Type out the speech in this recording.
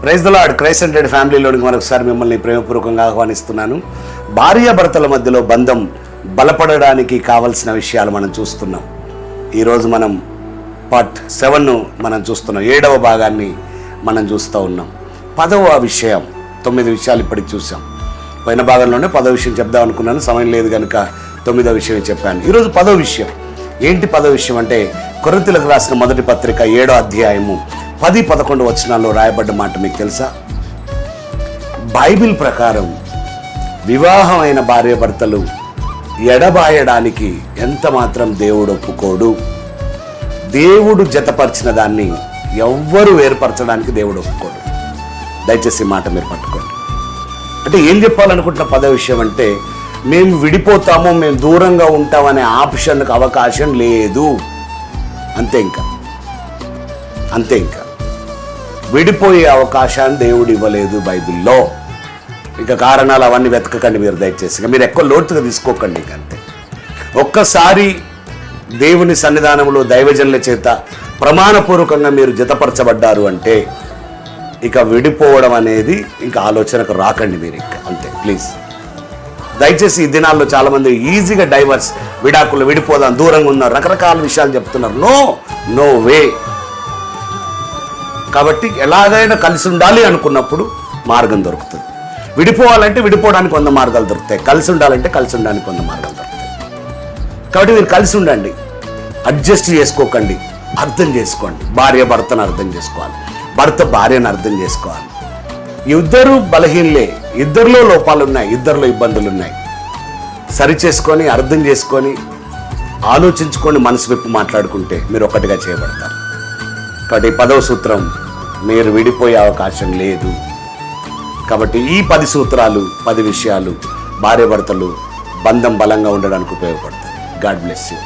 Praise the lord. Christ centered ఫ్యామిలీలోనికి మరొకసారి మిమ్మల్ని ప్రేమపూర్వకంగా ఆహ్వానిస్తున్నాను. భార్యాభర్తల మధ్యలో బంధం బలపడడానికి కావలసిన విషయాలు మనం చూస్తున్నాం. ఈరోజు మనం పార్ట్ 7 మనం చూస్తున్నాం. 7వ భాగాన్ని మనం చూస్తూ ఉన్నాం. 10వ విషయం, 9 విషయాలు ఇప్పటికి చూసాం. పైన భాగంలోనే 10వ విషయం చెప్దాం అనుకున్నాను, సమయం లేదు కనుక 9వ విషయం చెప్పాను. ఈరోజు 10వ విషయం. ఏంటి 10వ విషయం అంటే, కొరింథీయులకు రాసిన మొదటి పత్రిక 7వ అధ్యాయము 10-11 వచనాల్లో రాయబడ్డ మాట మీకు తెలుసా? బైబిల్ ప్రకారం వివాహమైన భార్యాభర్తలు ఎడబాయడానికి ఎంత మాత్రం దేవుడు ఒప్పుకోడు. దేవుడు జతపరిచిన దాన్ని ఎవ్వరూ వేరుపరచడానికి దేవుడు ఒప్పుకోడు. దయచేసి మాట మీరు పట్టుకోండి. అంటే ఏం చెప్పాలనుకుంటున్న 10వ విషయం అంటే, మేము విడిపోతాము, మేము దూరంగా ఉంటామనే ఆప్షన్కి అవకాశం లేదు. అంతే ఇంకా విడిపోయే అవకాశాన్ని దేవుడు ఇవ్వలేదు బైబిల్లో. ఇక కారణాలు అవన్నీ వెతకకండి మీరు, దయచేసి మీరు ఎక్కువ లోతుగా తీసుకోకండి. అంతే. ఒక్కసారి దేవుని సన్నిధానంలో దైవజనుల చేత ప్రమాణపూర్వకంగా మీరు జతపరచబడ్డారు అంటే ఇక విడిపోవడం అనేది ఇంకా ఆలోచనకు రాకండి మీరు ఇంకా. అంతే, ప్లీజ్. దయచేసి ఈ దినాల్లో చాలామంది ఈజీగా డైవర్స్, విడాకులు, విడిపోదాం, దూరంగా ఉన్నారు, రకరకాల విషయాలు చెప్తున్నారు. No way. కాబట్టి ఎలాగైనా కలిసి ఉండాలి అనుకున్నప్పుడు మార్గం దొరుకుతుంది. విడిపోవాలంటే విడిపోవడానికి 100 మార్గాలు దొరుకుతాయి. కలిసి ఉండాలంటే కలిసి ఉండడానికి 100 మార్గాలు దొరుకుతాయి. కాబట్టి మీరు కలిసి ఉండండి, అడ్జస్ట్ చేసుకోకండి, అర్థం చేసుకోండి. భార్య భర్తను అర్థం చేసుకోవాలి, భర్త భార్యను అర్థం చేసుకోవాలి. ఇద్దరు బలహీనలే, ఇద్దరిలో లోపాలు ఉన్నాయి, ఇద్దరిలో ఇబ్బందులు ఉన్నాయి. సరి చేసుకొని, అర్థం చేసుకొని, ఆలోచించుకొని, మనసు విప్పి మాట్లాడుకుంటే మీరు ఒకటిగా చేయబడతారు. కాబట్టి 10వ సూత్రం, మీరు విడిపోయే అవకాశం లేదు. కాబట్టి ఈ 10 సూత్రాలు, 10 విషయాలు భార్యాభర్తలు బంధం బలంగా ఉండడానికి ఉపయోగపడతాయి. God bless you.